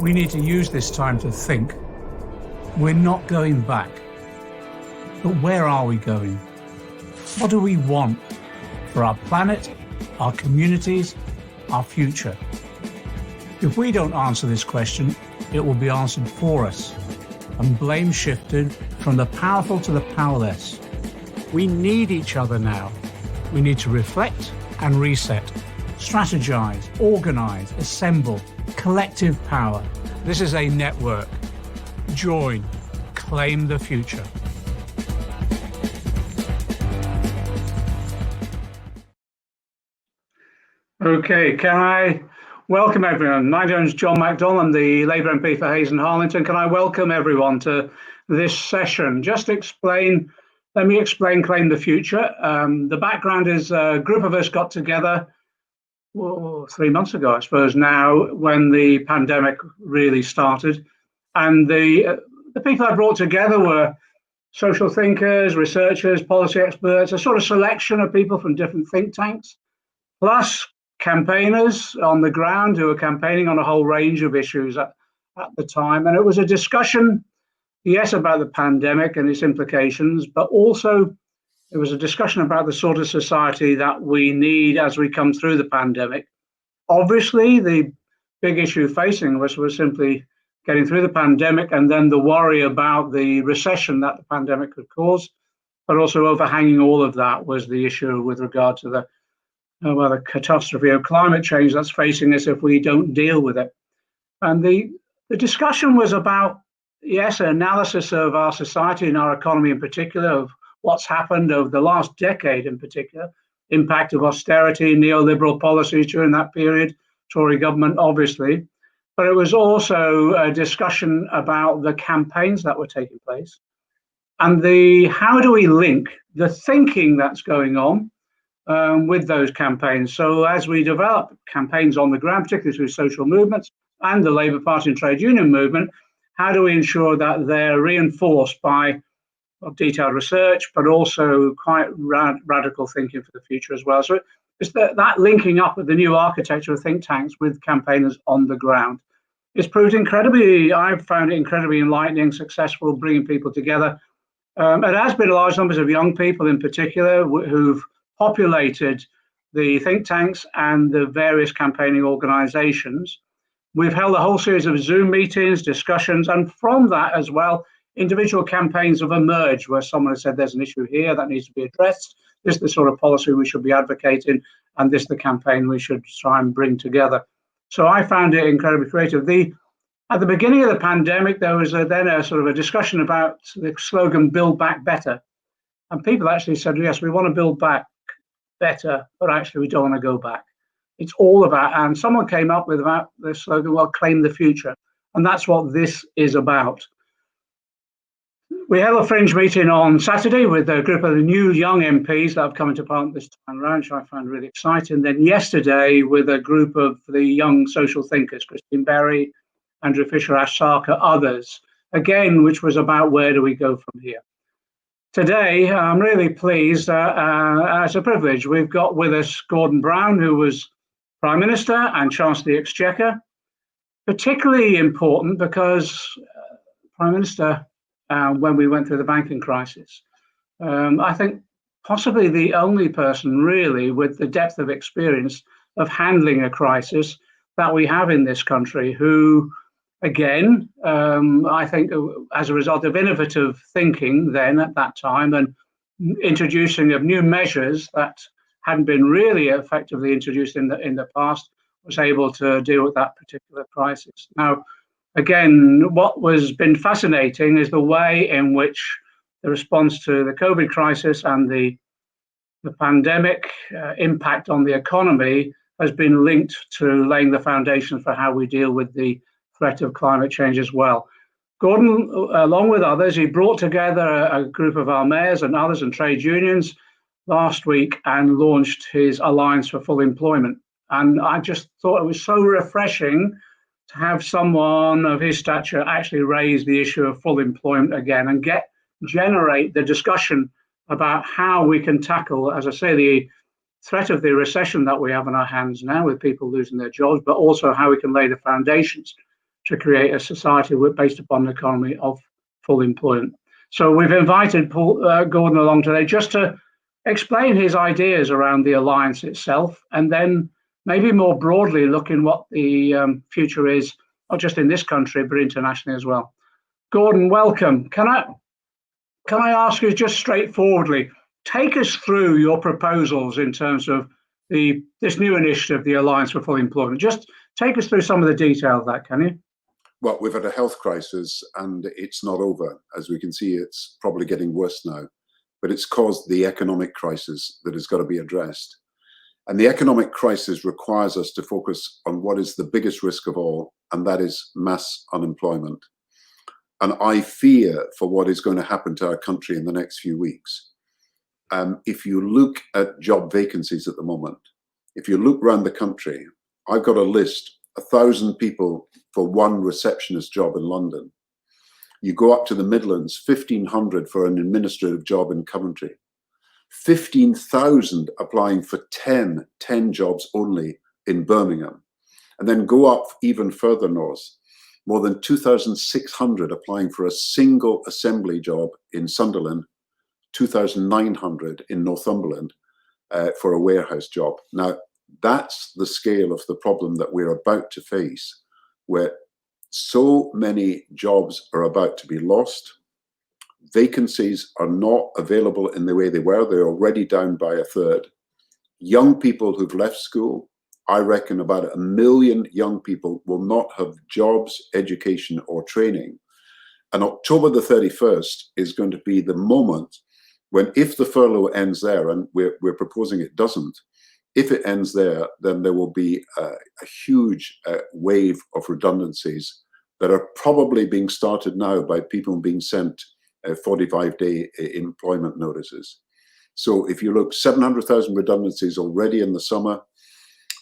We need to use this time to think. We're not going back. But where are we going? What do we want for our planet, our communities, our future? If we don't answer this question, it will be answered for us, and blame shifted from the powerful to the powerless. We need each other now. We need to reflect and reset, strategize, organize, assemble, collective power. This is a network. Join, claim the future. Okay, can I welcome everyone? My name is John McDonnell. I'm the Labour MP for Hayes and Harlington. Can I welcome everyone to this session? Let me explain Claim the Future. The background is a group of us got together 3 months ago, I suppose now, when the pandemic really started. And the people I brought together were social thinkers, researchers, policy experts, a sort of selection of people from different think tanks, plus campaigners on the ground who were campaigning on a whole range of issues at the time. And it was a discussion, yes, about the pandemic and its implications, but also it was a discussion about the sort of society that we need as we come through the pandemic. Obviously, the big issue facing us was simply getting through the pandemic and then the worry about the recession that the pandemic could cause, but also overhanging all of that was the issue with regard to the catastrophe of climate change that's facing us if we don't deal with it. And the discussion was about, yes, an analysis of our society and our economy in particular, of what's happened over the last decade in particular, impact of austerity, neoliberal policies during that period, Tory government, obviously. But it was also a discussion about the campaigns that were taking place and how do we link the thinking that's going on with those campaigns. So as we develop campaigns on the ground, particularly through social movements and the Labour Party and trade union movement, how do we ensure that they're reinforced by detailed research, but also quite radical thinking for the future as well? So it's that linking up with the new architecture of think tanks with campaigners on the ground. It's proved I've found it incredibly enlightening, successful, bringing people together. It has been large numbers of young people in particular who've populated the think tanks and the various campaigning organizations. We've held a whole series of Zoom meetings, discussions, and from that as well, individual campaigns have emerged where someone has said there's an issue here that needs to be addressed. This is the sort of policy we should be advocating, and this is the campaign we should try and bring together. So I found it incredibly creative. At the beginning of the pandemic, there was then a sort of a discussion about the slogan, Build Back Better. And people actually said, yes, we want to build back better, but actually we don't want to go back. It's all about, and someone came up with about the slogan, well, claim the future. And that's what this is about. We had a fringe meeting on Saturday with a group of the new young MPs that have come into Parliament this time around, which I found really exciting. Then yesterday with a group of the young social thinkers, Christine Berry, Andrew Fisher, Ash Sarkar, others, again, which was about where do we go from here. Today, I'm really pleased, as a privilege, we've got with us Gordon Brown, who was Prime Minister and Chancellor of the Exchequer. Particularly important because Prime Minister, when we went through the banking crisis, I think possibly the only person really with the depth of experience of handling a crisis that we have in this country who, again, I think as a result of innovative thinking then at that time and introducing of new measures that hadn't been really effectively introduced in the past, was able to deal with that particular crisis. Now, again, what has been fascinating is the way in which the response to the COVID crisis and the pandemic impact on the economy has been linked to laying the foundations for how we deal with the threat of climate change as well. Gordon, along with others, he brought together a group of our mayors and others and trade unions last week and launched his Alliance for Full Employment. And I just thought it was so refreshing to have someone of his stature actually raise the issue of full employment again and generate the discussion about how we can tackle, as I say, the threat of the recession that we have in our hands now with people losing their jobs, but also how we can lay the foundations to create a society based upon an economy of full employment. So we've invited Gordon along today just to explain his ideas around the alliance itself, and then maybe more broadly looking what the future is, not just in this country, but internationally as well. Gordon, welcome. Can I ask you just straightforwardly, take us through your proposals in terms of this new initiative, the Alliance for Full Employment. Just take us through some of the detail of that, can you? Well, we've had a health crisis and it's not over. As we can see, it's probably getting worse now, but it's caused the economic crisis that has got to be addressed. And the economic crisis requires us to focus on what is the biggest risk of all, and that is mass unemployment. And I fear for what is going to happen to our country in the next few weeks. If you look at job vacancies at the moment, if you look around the country, I've got a list, 1,000 people for one receptionist job in London. You go up to the Midlands, 1,500 for an administrative job in Coventry. 15,000 applying for 10 jobs only in Birmingham. And then go up even further north, more than 2,600 applying for a single assembly job in Sunderland, 2,900 in Northumberland for a warehouse job. Now, that's the scale of the problem that we're about to face, where so many jobs are about to be lost. Vacancies are not available in the way they were. They're already down by a third. Young people who've left school, I reckon about 1 million young people will not have jobs, education, or training. And October the 31st is going to be the moment when, if the furlough ends there, and we're proposing it doesn't, if it ends there, then there will be a huge wave of redundancies that are probably being started now by people being sent 45-day employment notices. So if you look, 700,000 redundancies already in the summer.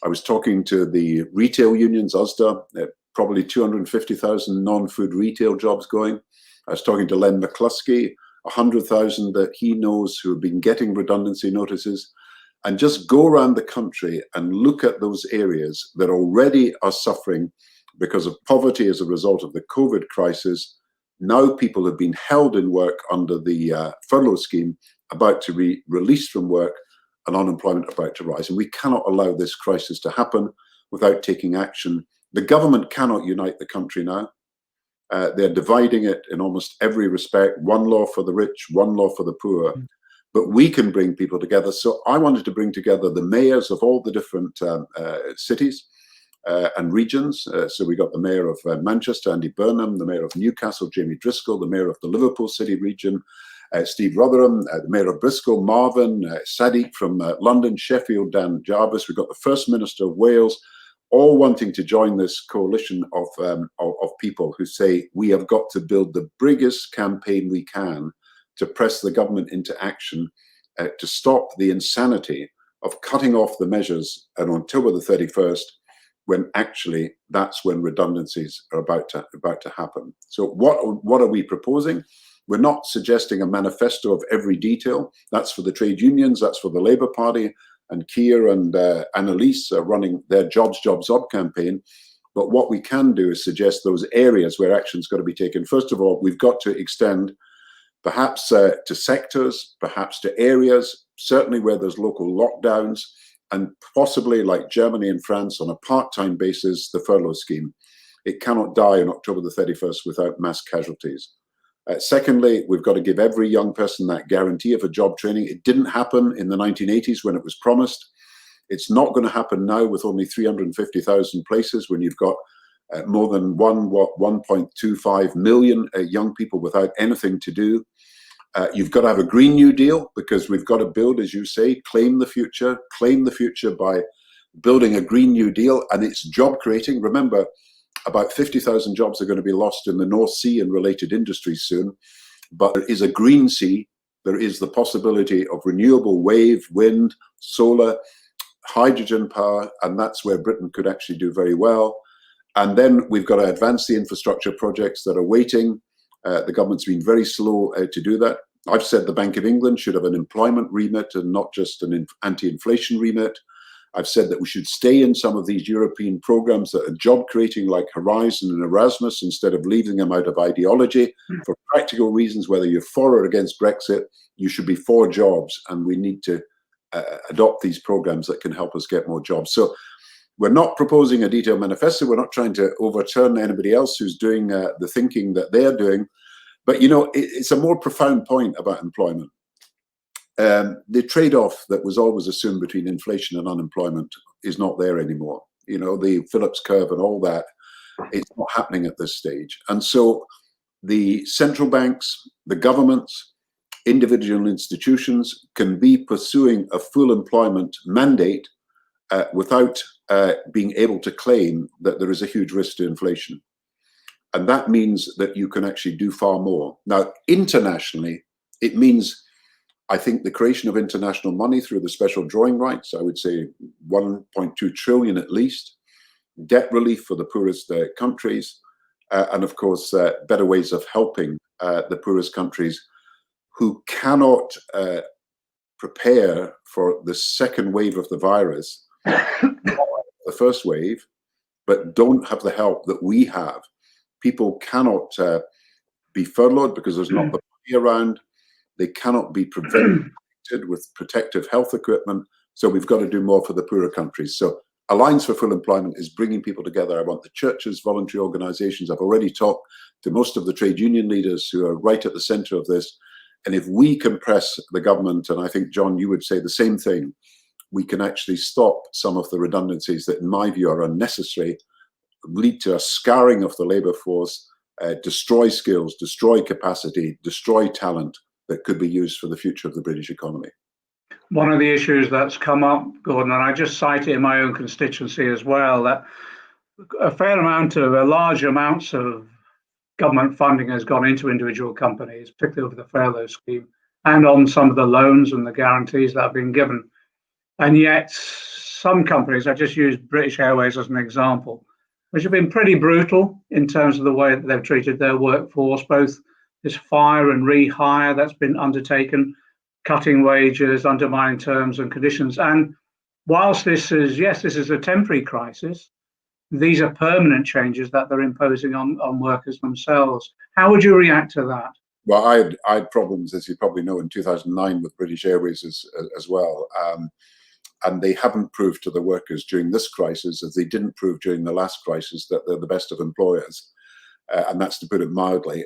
I was talking to the retail unions, USDA, probably 250,000 non-food retail jobs going. I was talking to Len McCluskey, 100,000 that he knows who have been getting redundancy notices. And just go around the country and look at those areas that already are suffering because of poverty as a result of the COVID crisis. Now people have been held in work under the furlough scheme, about to be released from work, and unemployment about to rise. And we cannot allow this crisis to happen without taking action. The government cannot unite the country now. They're dividing it in almost every respect. One law for the rich, one law for the poor. But we can bring people together. So I wanted to bring together the mayors of all the different cities and regions. So we got the mayor of Manchester, Andy Burnham, the mayor of Newcastle, Jamie Driscoll, the mayor of the Liverpool City region, Steve Rotherham, the mayor of Bristol, Marvin, Sadiq from London, Sheffield, Dan Jarvis. We've got the First Minister of Wales, all wanting to join this coalition of people who say we have got to build the biggest campaign we can to press the government into action to stop the insanity of cutting off the measures on October the 31st, when actually that's when redundancies are about to happen. So what are we proposing? We're not suggesting a manifesto of every detail. That's for the trade unions, that's for the Labour Party, and Keir and Annalise are running their Jobs, Jobs, Job campaign. But what we can do is suggest those areas where action's got to be taken. First of all, we've got to extend perhaps to sectors, perhaps to areas, certainly where there's local lockdowns, and possibly like Germany and France on a part-time basis, the furlough scheme. It cannot die on October the 31st without mass casualties. Secondly, we've got to give every young person that guarantee of a job training. It didn't happen in the 1980s when it was promised. It's not going to happen now with only 350,000 places when you've got more than 1.25 million young people without anything to do. You've got to have a Green New Deal, because we've got to build, as you say, claim the future by building a Green New Deal, and it's job creating. Remember, about 50,000 jobs are going to be lost in the North Sea and related industries soon, but there is a green sea. There is the possibility of renewable wave, wind, solar, hydrogen power, and that's where Britain could actually do very well. And then we've got to advance the infrastructure projects that are waiting. The government's been very slow to do that. I've said the Bank of England should have an employment remit and not just an anti-inflation remit. I've said that we should stay in some of these European programs that are job creating, like Horizon and Erasmus, instead of leaving them out of ideology. For practical reasons, whether you're for or against Brexit, you should be for jobs, and we need to adopt these programs that can help us get more jobs. So we're not proposing a detailed manifesto. We're not trying to overturn anybody else who's doing the thinking that they're doing. But, you know, it's a more profound point about employment. The trade-off that was always assumed between inflation and unemployment is not there anymore. You know, the Phillips curve and all that, it's not happening at this stage. And so the central banks, the governments, individual institutions can be pursuing a full employment mandate without being able to claim that there is a huge risk to inflation. And that means that you can actually do far more. Now, internationally, it means, I think, the creation of international money through the special drawing rights, I would say 1.2 trillion at least, debt relief for the poorest countries, and of course, better ways of helping the poorest countries who cannot prepare for the second wave of the virus, the first wave, but don't have the help that we have. People cannot be furloughed because there's not the money around. They cannot be protected with protective health equipment. So we've got to do more for the poorer countries. So Alliance for Full Employment is bringing people together. I want the churches, voluntary organizations. I've already talked to most of the trade union leaders who are right at the center of this. And if we can press the government, and I think, John, you would say the same thing, we can actually stop some of the redundancies that, in my view, are unnecessary, lead to a scarring of the labor force, destroy skills, destroy capacity, destroy talent that could be used for the future of the British economy. One of the issues that's come up, Gordon, and I just cite it in my own constituency as well, that large amounts of government funding has gone into individual companies, particularly over the furlough scheme, and on some of the loans and the guarantees that have been given. And yet some companies, I just use British Airways as an example, which have been pretty brutal in terms of the way that they've treated their workforce, both this fire and rehire that's been undertaken, cutting wages, undermining terms and conditions. And whilst this is a temporary crisis, these are permanent changes that they're imposing on workers themselves. How would you react to that? Well, I had problems, as you probably know, in 2009 with British Airways as well. And they haven't proved to the workers during this crisis, as they didn't prove during the last crisis, that they're the best of employers. And that's to put it mildly.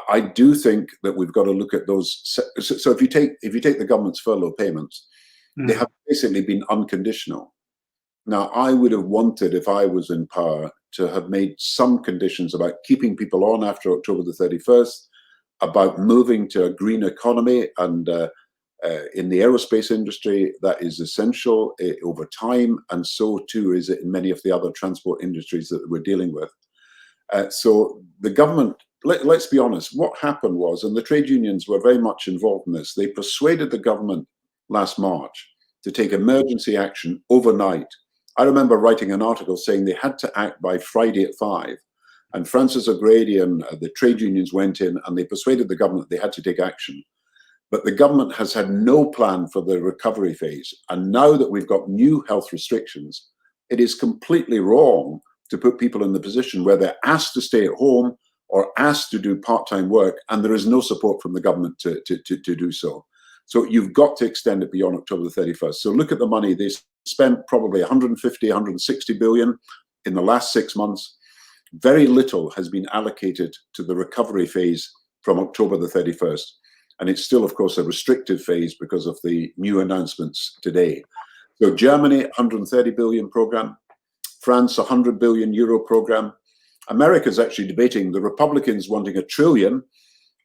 I do think that we've got to look at those. So if you take the government's furlough payments, they have basically been unconditional. Now, I would have wanted, if I was in power, to have made some conditions about keeping people on after October the 31st, about moving to a green economy, and in the aerospace industry, that is essential over time, and so too is it in many of the other transport industries that we're dealing with. So the government, let's be honest, what happened was, and the trade unions were very much involved in this, they persuaded the government last March to take emergency action overnight. I remember writing an article saying they had to act by Friday at 5. And Francis O'Grady and the trade unions went in and they persuaded the government they had to take action. But the government has had no plan for the recovery phase. And now that we've got new health restrictions, it is completely wrong to put people in the position where they're asked to stay at home or asked to do part-time work, and there is no support from the government to do so. So you've got to extend it beyond October the 31st. So look at the money. They spent probably 150, 160 billion in the last 6 months. Very little has been allocated to the recovery phase from October the 31st. And it's still, of course, a restrictive phase because of the new announcements today. So Germany, 130 billion program. France, 100 billion euro program. America's actually debating, the Republicans wanting $1 trillion,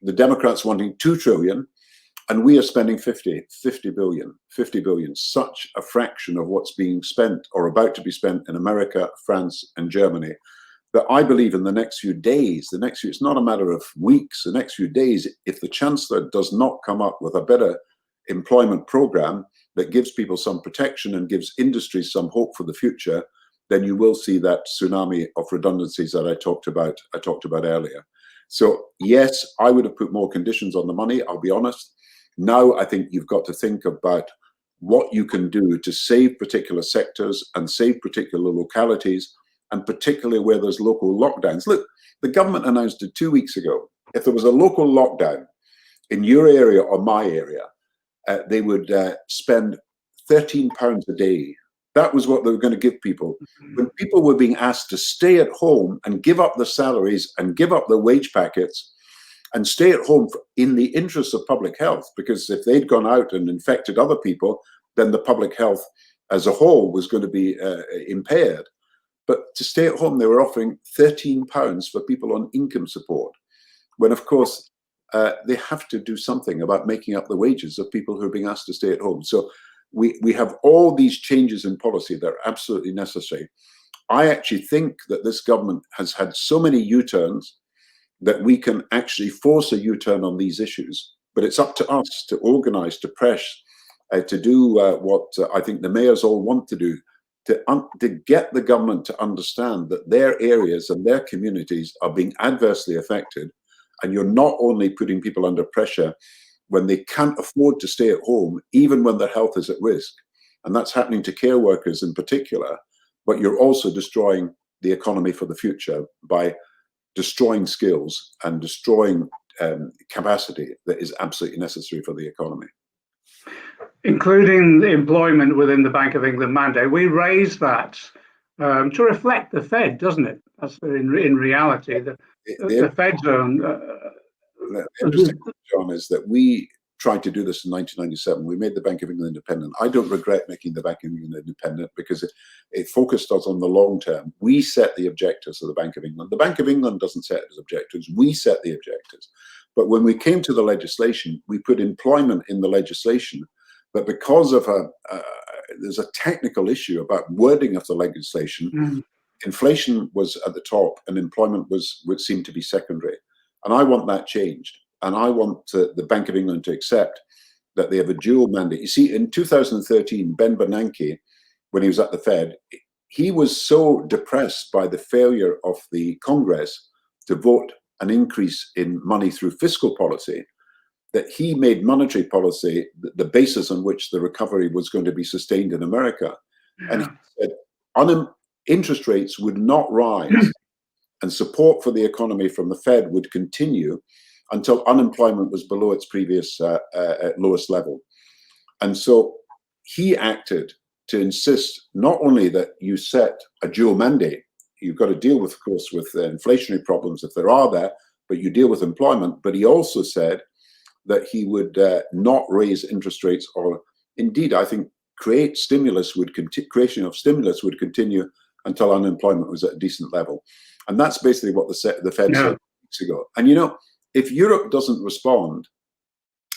the Democrats wanting $2 trillion, and we are spending 50 billion, such a fraction of what's being spent or about to be spent in America, France, and Germany, that I believe in the next few days, it's not a matter of weeks, the next few days, if the Chancellor does not come up with a better employment program that gives people some protection and gives industries some hope for the future, then you will see that tsunami of redundancies that I talked about earlier. So yes, I would have put more conditions on the money, I'll be honest. Now I think you've got to think about what you can do to save particular sectors and save particular localities, and particularly where there's local lockdowns. Look, the government announced it 2 weeks ago. If there was a local lockdown in your area or my area, they would spend £13 a day. That was what they were going to give people. When people were being asked to stay at home and give up their salaries and give up their wage packets and stay at home in the interest of public health, because if they'd gone out and infected other people, then the public health as a whole was going to be impaired. But to stay at home, they were offering £13 for people on income support, when, of course, they have to do something about making up the wages of people who are being asked to stay at home. So we have all these changes in policy that are absolutely necessary. I actually think that this government has had so many U-turns that we can actually force a U-turn on these issues. But it's up to us to organise, to press, to do what I think the mayors all want to do, to get the government to understand that their areas and their communities are being adversely affected. And you're not only putting people under pressure when they can't afford to stay at home, even when their health is at risk. And that's happening to care workers in particular, but you're also destroying the economy for the future by destroying skills and destroying capacity that is absolutely necessary for the economy. Including the employment within the Bank of England mandate. We raised that to reflect the Fed, doesn't it? That's in reality, the Fed's own. The interesting thing, John, is that we tried to do this in 1997. We made the Bank of England independent. I don't regret making the Bank of England independent because it focused us on the long term. We set the objectives of the Bank of England. The Bank of England doesn't set its objectives. We set the objectives. But when we came to the legislation, we put employment in the legislation. But because of there's a technical issue about wording of the legislation, inflation was at the top and employment would seem to be secondary. And I want that changed. And I want the Bank of England to accept that they have a dual mandate. You see, in 2013, Ben Bernanke, when he was at the Fed, he was so depressed by the failure of the Congress to vote an increase in money through fiscal policy that he made monetary policy the basis on which the recovery was going to be sustained in America. And he said interest rates would not rise and support for the economy from the Fed would continue until unemployment was below its previous lowest level. And so he acted to insist not only that you set a dual mandate, you've got to deal with, of course, with inflationary problems if there are there, but you deal with employment. But he also said that he would not raise interest rates, or indeed, I think, creation of stimulus would continue until unemployment was at a decent level. And that's basically what the Fed said weeks ago. And you know, if Europe doesn't respond,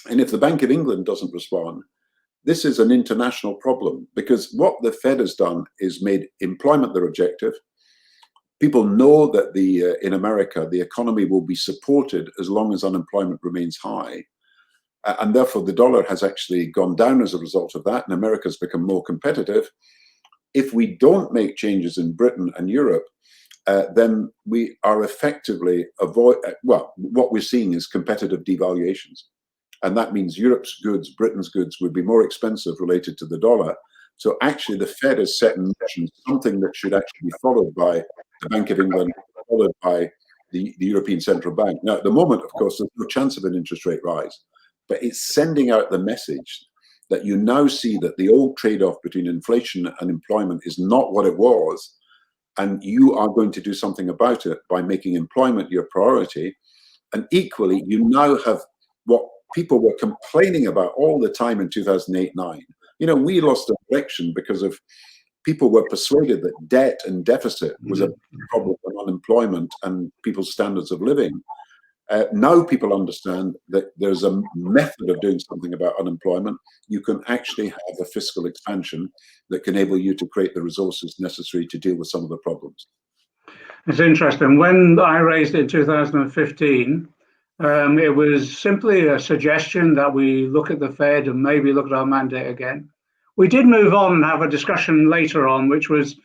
and if the Bank of England doesn't respond, this is an international problem, because what the Fed has done is made employment their objective. People know that in America, the economy will be supported as long as unemployment remains high. And therefore, the dollar has actually gone down as a result of that, and America's become more competitive. If we don't make changes in Britain and Europe, then we are effectively what we're seeing is competitive devaluations. And that means Europe's goods, Britain's goods would be more expensive related to the dollar. So actually the Fed has set in motion something that should actually be followed by the Bank of England, followed by the European Central Bank. Now, at the moment, of course, there's no chance of an interest rate rise, but it's sending out the message that you now see that the old trade-off between inflation and employment is not what it was, and you are going to do something about it by making employment your priority. And equally, you now have what people were complaining about all the time in 2008-9. You know, we lost an election because of people were persuaded that debt and deficit was a problem with unemployment and people's standards of living. Now people understand that there's a method of doing something about unemployment. You can actually have a fiscal expansion that can enable you to create the resources necessary to deal with some of the problems. It's interesting. When I raised it in 2015, it was simply a suggestion that we look at the Fed and maybe look at our mandate again. We did move on and have a discussion later on, which was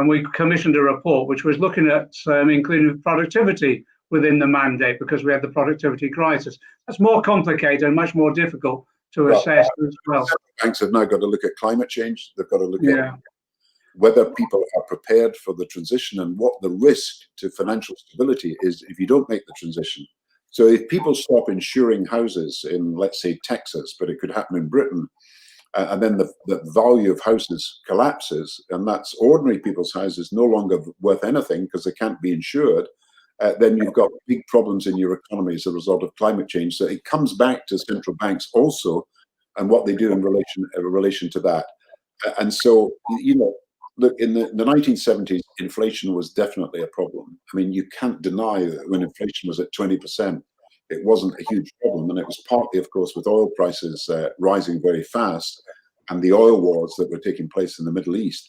we commissioned a report which was looking at including productivity within the mandate, because we had the productivity crisis. That's more complicated and much more difficult to assess as well. Banks have now got to look at climate change. They've got to look Yeah. at whether people are prepared for the transition and what the risk to financial stability is if you don't make the transition. So if people stop insuring houses in, let's say, Texas, but it could happen in Britain, and then the value of houses collapses, and that's ordinary people's houses no longer worth anything because they can't be insured, then you've got big problems in your economy as a result of climate change. So it comes back to central banks also and what they do in relation to that. And so, you know, look, in the 1970s, inflation was definitely a problem. I mean, you can't deny that when inflation was at 20%, it wasn't a huge problem. And it was partly, of course, with oil prices rising very fast and the oil wars that were taking place in the Middle East.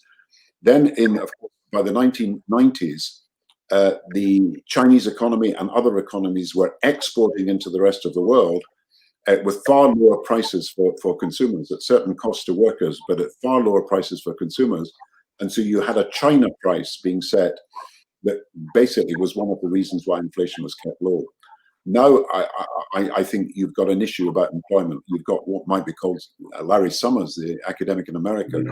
Then, of course, by the 1990s, the Chinese economy and other economies were exporting into the rest of the world with far lower prices for consumers, at certain cost to workers, but at far lower prices for consumers. And so you had a China price being set that basically was one of the reasons why inflation was kept low. Now, I think you've got an issue about employment. You've got what might be called, Larry Summers, the academic in America,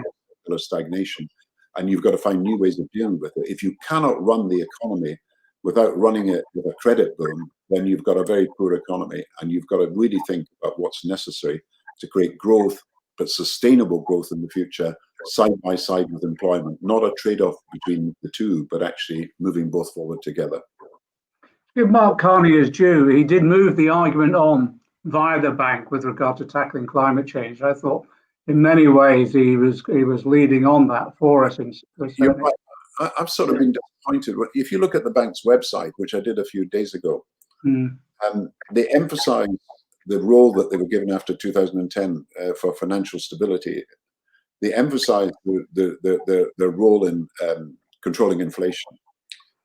called stagnation. And you've got to find new ways of dealing with it. If you cannot run the economy without running it with a credit boom, then you've got a very poor economy. And you've got to really think about what's necessary to create growth, but sustainable growth in the future, side by side with employment, not a trade-off between the two, but actually moving both forward together. Give Mark Carney his due. He did move the argument on via the bank with regard to tackling climate change. I thought in many ways he was leading on that for us. You're right. I've sort of been disappointed. If you look at the bank's website, which I did a few days ago, they emphasize the role that they were given after 2010 for financial stability. They emphasize their role in controlling inflation.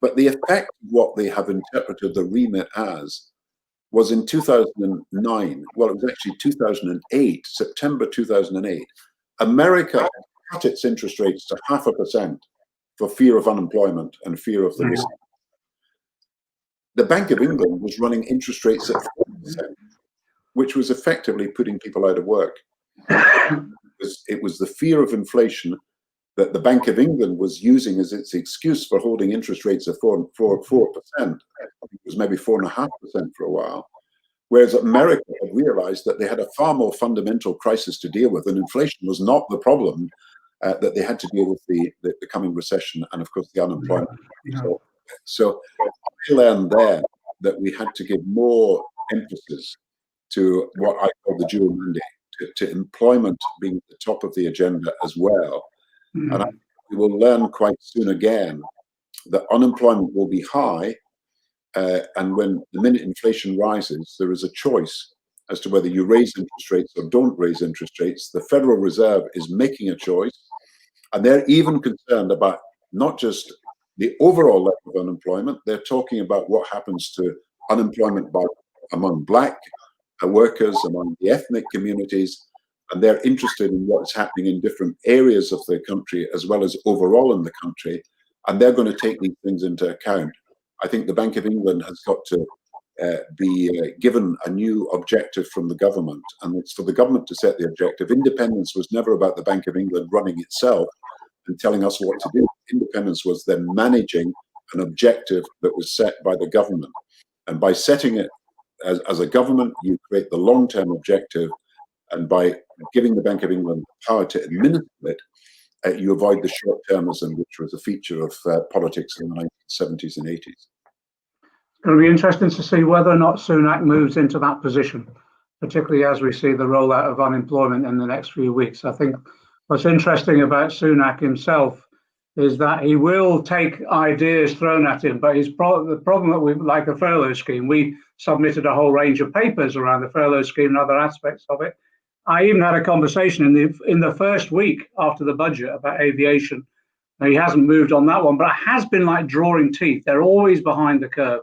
But the effect of what they have interpreted the remit as was in 2009, well, it was actually 2008, September 2008, America cut its interest rates to 0.5% for fear of unemployment and fear of the risk. The Bank of England was running interest rates at 4%, which was effectively putting people out of work. It was the fear of inflation that the Bank of England was using as its excuse for holding interest rates at 4%. It was maybe 4.5% for a while. Whereas America had realized that they had a far more fundamental crisis to deal with, and inflation was not the problem, that they had to deal with the coming recession and, of course, the unemployment. So I learned there that we had to give more emphasis to what I call the dual mandate, to employment being at the top of the agenda as well. And we will learn quite soon again that unemployment will be high, and when the minute inflation rises, there is a choice as to whether you raise interest rates or don't raise interest rates. The Federal Reserve is making a choice, and they're even concerned about not just the overall level of unemployment, they're talking about what happens to unemployment among Black workers, among the ethnic communities, and they're interested in what's happening in different areas of the country as well as overall in the country, and they're going to take these things into account. I think the Bank of England has got to be given a new objective from the government, and it's for the government to set the objective. Independence was never about the Bank of England running itself and telling us what to do. Independence was them managing an objective that was set by the government, and by setting it as a government, you create the long-term objective, and by giving the Bank of England the power to administer it, you avoid the short-termism, which was a feature of politics in the 1970s and 80s. It's going to be interesting to see whether or not Sunak moves into that position, particularly as we see the rollout of unemployment in the next few weeks. I think what's interesting about Sunak himself is that he will take ideas thrown at him, but the problem that we, like a furlough scheme, we submitted a whole range of papers around the furlough scheme and other aspects of it. I even had a conversation in the first week after the budget about aviation. Now, he hasn't moved on that one, but it has been like drawing teeth. They're always behind the curve.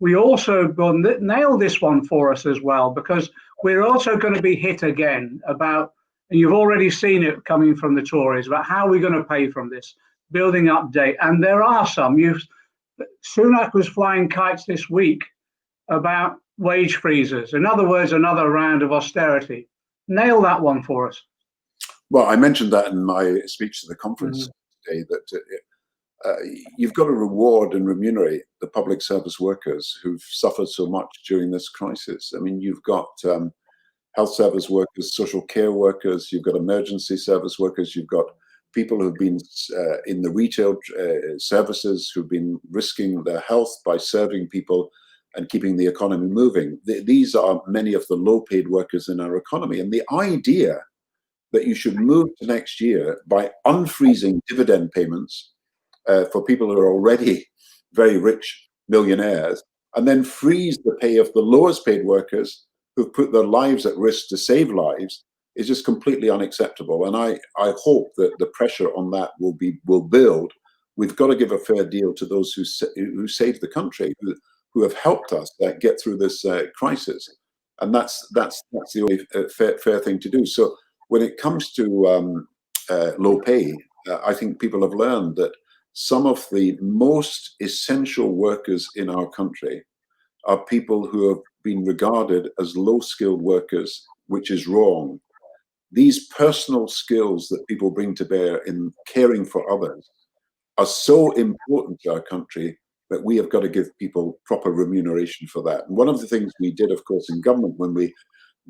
We also nail this one for us as well, because we're also going to be hit again about, and you've already seen it coming from the Tories, about how we're going to pay from this, building up debt. And there are some. Sunak was flying kites this week about wage freezes. In other words, another round of austerity. Nail that one for us. Well, I mentioned that in my speech to the conference today, that you've got to reward and remunerate the public service workers who've suffered so much during this crisis. I mean, you've got health service workers, social care workers, you've got emergency service workers, you've got people who've been in the retail services who've been risking their health by serving people and keeping the economy moving. These are many of the low-paid workers in our economy. And the idea that you should move to next year by unfreezing dividend payments for people who are already very rich millionaires, and then freeze the pay of the lowest paid workers who've put their lives at risk to save lives, is just completely unacceptable. And I hope that the pressure on that will build. We've got to give a fair deal to those who saved the country, who have helped us get through this crisis. And that's the only fair thing to do. So when it comes to low pay, I think people have learned that some of the most essential workers in our country are people who have been regarded as low-skilled workers, which is wrong. These personal skills that people bring to bear in caring for others are so important to our country that we have got to give people proper remuneration for that. And one of the things we did, of course, in government when we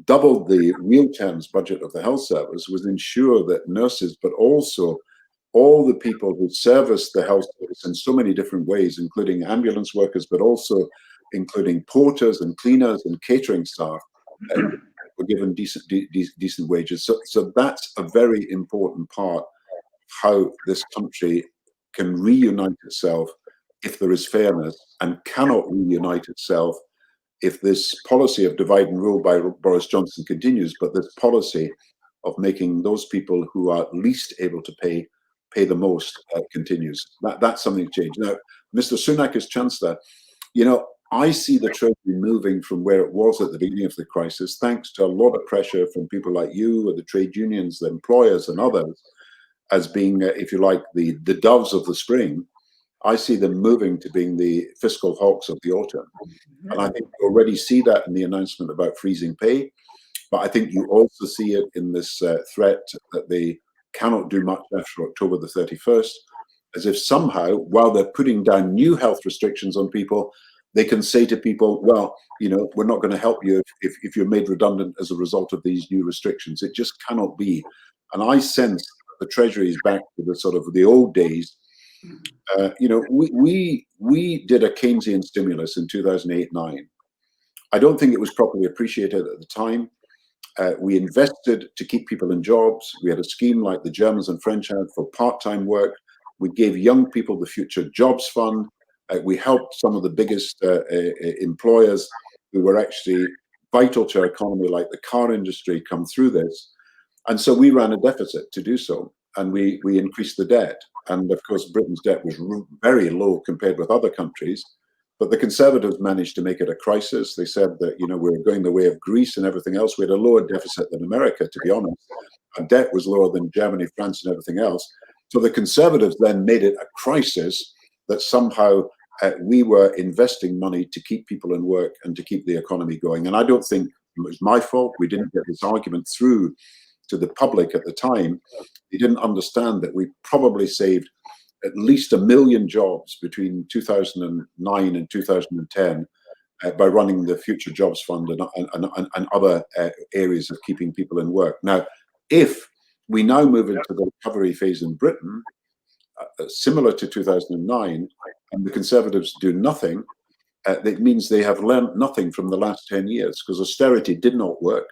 doubled the real terms budget of the health service was ensure that nurses, but also all the people who service the health service in so many different ways, including ambulance workers, but also including porters and cleaners and catering staff, were given decent wages. So that's a very important part of how this country can reunite itself if there is fairness, and cannot reunite itself if this policy of divide and rule by Boris Johnson continues, but this policy of making those people who are least able to pay the most continues. That's something to change. Now, Mr. Sunak as Chancellor, I see the Treasury moving from where it was at the beginning of the crisis, thanks to a lot of pressure from people like you, or the trade unions, the employers and others, as being, if you like, the doves of the spring. I see them moving to being the fiscal hawks of the autumn. And I think you already see that in the announcement about freezing pay. But I think you also see it in this threat that they cannot do much after October the 31st, as if somehow, while they're putting down new health restrictions on people, they can say to people, well, we're not going to help you if you're made redundant as a result of these new restrictions. It just cannot be. And I sense the Treasury is back to the sort of the old days. We did a Keynesian stimulus in 2008-9. I don't think it was properly appreciated at the time. We invested to keep people in jobs. We had a scheme like the Germans and French had for part-time work. We gave young people the Future Jobs Fund. We helped some of the biggest employers who were actually vital to our economy, like the car industry, come through this. And so we ran a deficit to do so. And we increased the debt. And of course, Britain's debt was very low compared with other countries. But the Conservatives managed to make it a crisis. They said that, we're going the way of Greece and everything else. We had a lower deficit than America, to be honest. Our debt was lower than Germany, France, and everything else. So the Conservatives then made it a crisis that somehow we were investing money to keep people in work and to keep the economy going. And I don't think it was my fault. We didn't get this argument through to the public at the time. They didn't understand that we probably saved at least 1 million jobs between 2009 and 2010 by running the Future Jobs Fund and other areas of keeping people in work. Now, if we now move into the recovery phase in Britain, similar to 2009, and the Conservatives do nothing, that means they have learned nothing from the last 10 years, because austerity did not work.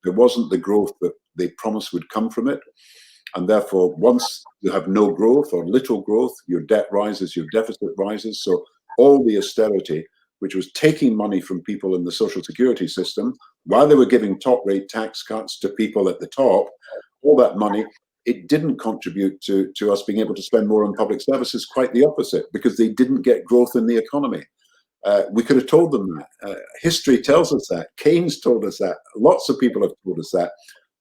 There wasn't the growth that they promised would come from it. And therefore, once you have no growth or little growth, your debt rises, your deficit rises. So all the austerity, which was taking money from people in the social security system, while they were giving top rate tax cuts to people at the top, all that money, it didn't contribute to us being able to spend more on public services. Quite the opposite, because they didn't get growth in the economy. We could have told them that. History tells us that. Keynes told us that. Lots of people have told us that.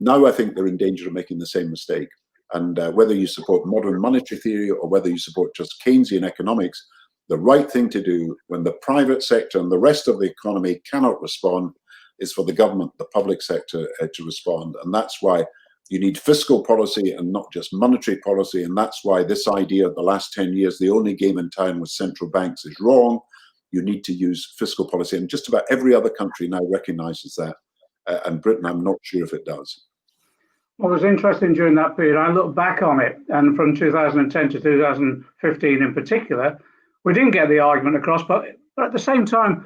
Now I think they're in danger of making the same mistake. And whether you support modern monetary theory or whether you support just Keynesian economics, the right thing to do when the private sector and the rest of the economy cannot respond is for the government, the public sector to respond. And that's why you need fiscal policy and not just monetary policy. And that's why this idea of the last 10 years, the only game in town with central banks is wrong. You need to use fiscal policy. And just about every other country now recognizes that. And Britain, I'm not sure if it does. What was interesting during that period, I look back on it, and from 2010 to 2015 in particular, we didn't get the argument across, but at the same time,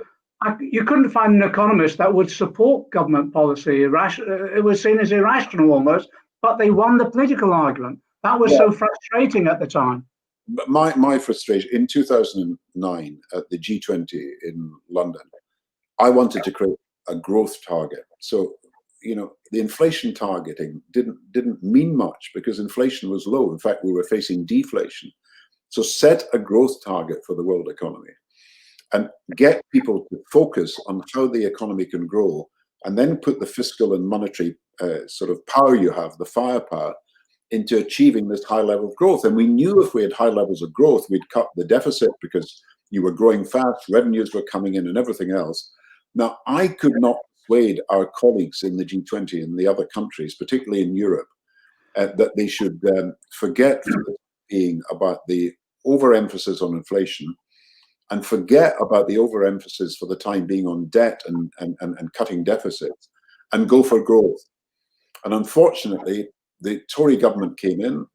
you couldn't find an economist that would support government policy. It was seen as irrational almost, but they won the political argument. That was so frustrating at the time. My frustration, in 2009 at the G20 in London, I wanted to create a growth target. So, you know, the inflation targeting didn't mean much because inflation was low. In fact, we were facing deflation. So set a growth target for the world economy and get people to focus on how the economy can grow, and then put the fiscal and monetary sort of power you have, the firepower, into achieving this high level of growth. And we knew if we had high levels of growth, we'd cut the deficit because you were growing fast, revenues were coming in and everything else. Now, I could not persuade our colleagues in the G20 and the other countries, particularly in Europe, that they should forget for the time being about the overemphasis on inflation and forget about the overemphasis for the time being on debt and cutting deficits and go for growth. And unfortunately, the Tory government came in.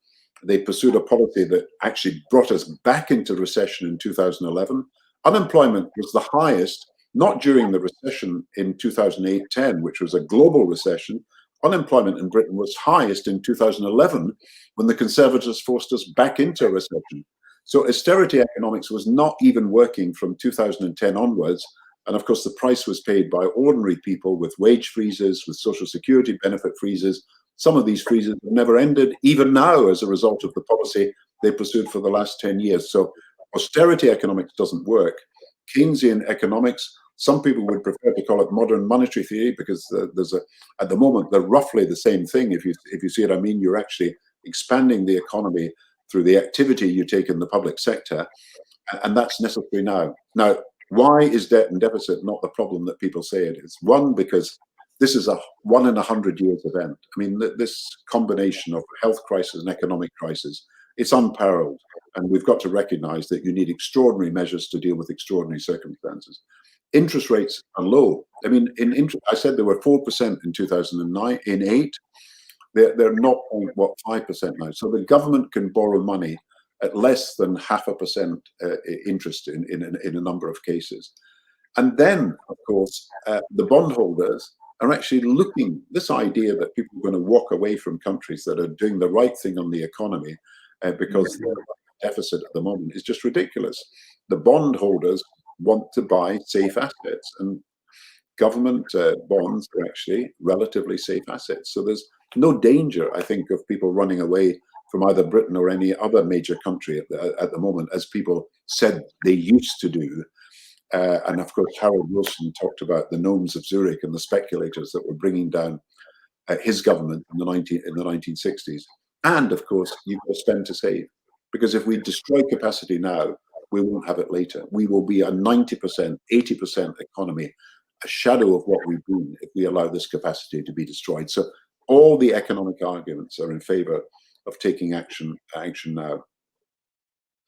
They pursued a policy that actually brought us back into recession in 2011. Unemployment was the highest, not during the recession in 2008-10, which was a global recession. Unemployment in Britain was highest in 2011 when the Conservatives forced us back into a recession. So austerity economics was not even working from 2010 onwards. And of course, the price was paid by ordinary people with wage freezes, with social security benefit freezes. Some of these freezes have never ended, even now, as a result of the policy they pursued for the last 10 years. So austerity economics doesn't work. Keynesian economics, some people would prefer to call it modern monetary theory because at the moment, they're roughly the same thing. If you see what I mean, you're actually expanding the economy through the activity you take in the public sector. And that's necessary now. Now, why is debt and deficit not the problem that people say it is? One, because this is a 1 in 100 years event. I mean, this combination of health crisis and economic crisis, it's unparalleled. And we've got to recognize that you need extraordinary measures to deal with extraordinary circumstances. Interest rates are low. I mean, I said they were 4% in 2009, in 8. They're not 5% now. So the government can borrow money at less than 0.5% interest in a number of cases. And then, of course, the bondholders are actually looking, this idea that people are going to walk away from countries that are doing the right thing on the economy because they're deficit at the moment is just ridiculous. The bondholders want to buy safe assets, and government bonds are actually relatively safe assets. So there's no danger, I think, of people running away from either Britain or any other major country at the moment, as people said they used to do. And of course, Harold Wilson talked about the gnomes of Zurich and the speculators that were bringing down his government in the 1960s. And of course, you've got to spend to save, because if we destroy capacity now, we won't have it later. We will be a 90%, 80% economy, a shadow of what we've been if we allow this capacity to be destroyed. So all the economic arguments are in favor of taking action now.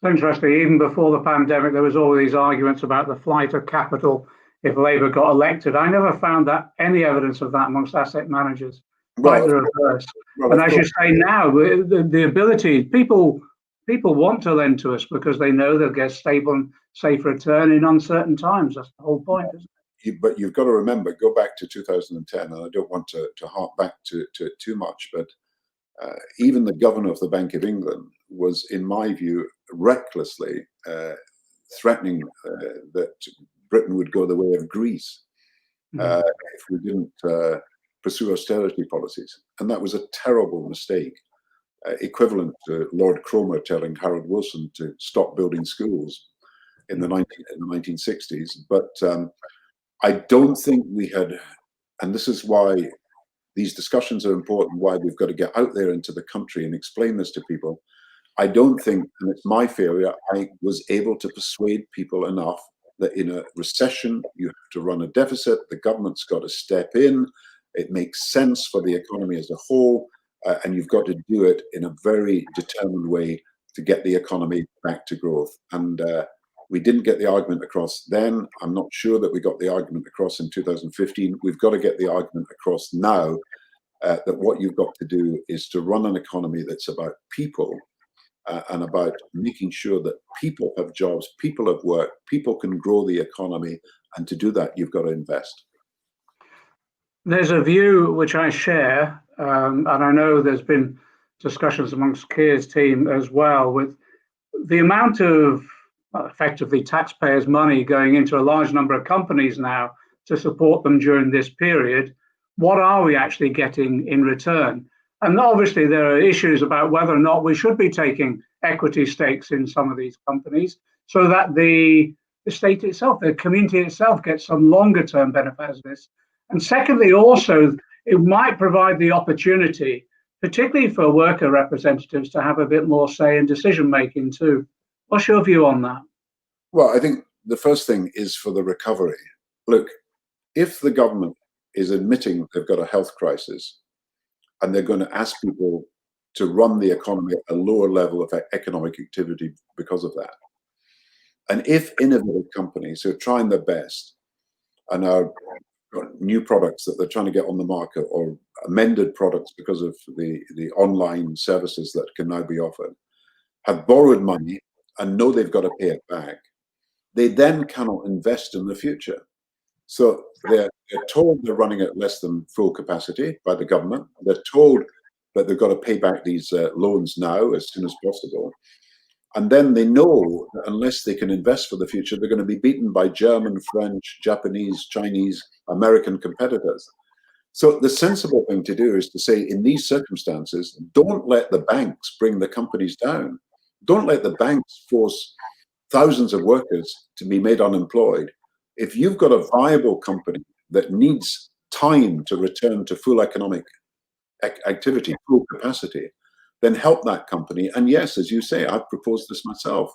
It's interesting, even before the pandemic, there was all these arguments about the flight of capital if Labour got elected. I never found that any evidence of that amongst asset managers, quite the reverse. And as you say now, the ability, people want to lend to us because they know they'll get stable and safe return in uncertain times. That's the whole point, isn't it? But you've got to remember, go back to 2010, and I don't want to hark back to it too much, but even the governor of the Bank of England was, in my view, recklessly threatening that Britain would go the way of Greece if we didn't pursue austerity policies. And that was a terrible mistake, equivalent to Lord Cromer telling Harold Wilson to stop building schools in the 1960s. But I don't think we had, and this is why these discussions are important, why we've got to get out there into the country and explain this to people. I don't think, and it's my failure, I was able to persuade people enough that in a recession, you have to run a deficit, the government's got to step in, it makes sense for the economy as a whole, and you've got to do it in a very determined way to get the economy back to growth. And we didn't get the argument across then. I'm not sure that we got the argument across in 2015. We've got to get the argument across now that what you've got to do is to run an economy that's about people and about making sure that people have jobs, people have work, people can grow the economy. And to do that, you've got to invest. There's a view which I share, and I know there's been discussions amongst Keir's team as well, with the amount of effectively taxpayers' money going into a large number of companies now to support them during this period. What are we actually getting in return? And obviously there are issues about whether or not we should be taking equity stakes in some of these companies so that the state itself, the community itself, gets some longer term benefit of this. And secondly, also, it might provide the opportunity, particularly for worker representatives, to have a bit more say in decision making too. What's your view on that? Well, I think the first thing is for the recovery. Look, if the government is admitting they've got a health crisis and they're going to ask people to run the economy at a lower level of economic activity because of that, and if innovative companies who are trying their best and are new products that they're trying to get on the market or amended products because of the online services that can now be offered, have borrowed money and know they've got to pay it back, they then cannot invest in the future. So they're told they're running at less than full capacity by the government. They're told that they've got to pay back these loans now as soon as possible. And then they know that unless they can invest for the future, they're going to be beaten by German, French, Japanese, Chinese, American competitors. So the sensible thing to do is to say, in these circumstances, don't let the banks bring the companies down. Don't let the banks force thousands of workers to be made unemployed. If you've got a viable company that needs time to return to full economic activity, full capacity, then help that company. And yes, as you say, I've proposed this myself.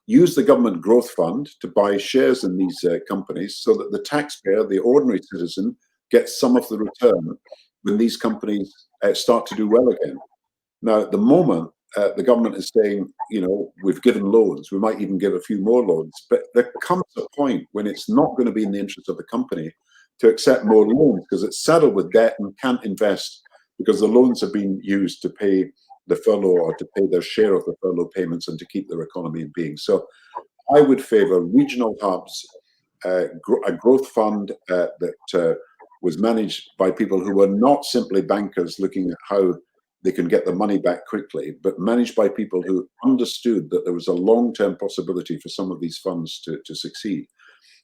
Use the government growth fund to buy shares in these companies so that the taxpayer, the ordinary citizen, gets some of the return when these companies start to do well again. Now, at the moment, the government is saying, you know, we've given loans, we might even give a few more loans, but there comes a point when it's not going to be in the interest of the company to accept more loans because it's saddled with debt and can't invest because the loans have been used to pay the furlough or to pay their share of the furlough payments and to keep their economy in being. So I would favor regional hubs, a growth fund that was managed by people who were not simply bankers looking at how they can get the money back quickly, but managed by people who understood that there was a long-term possibility for some of these funds to succeed.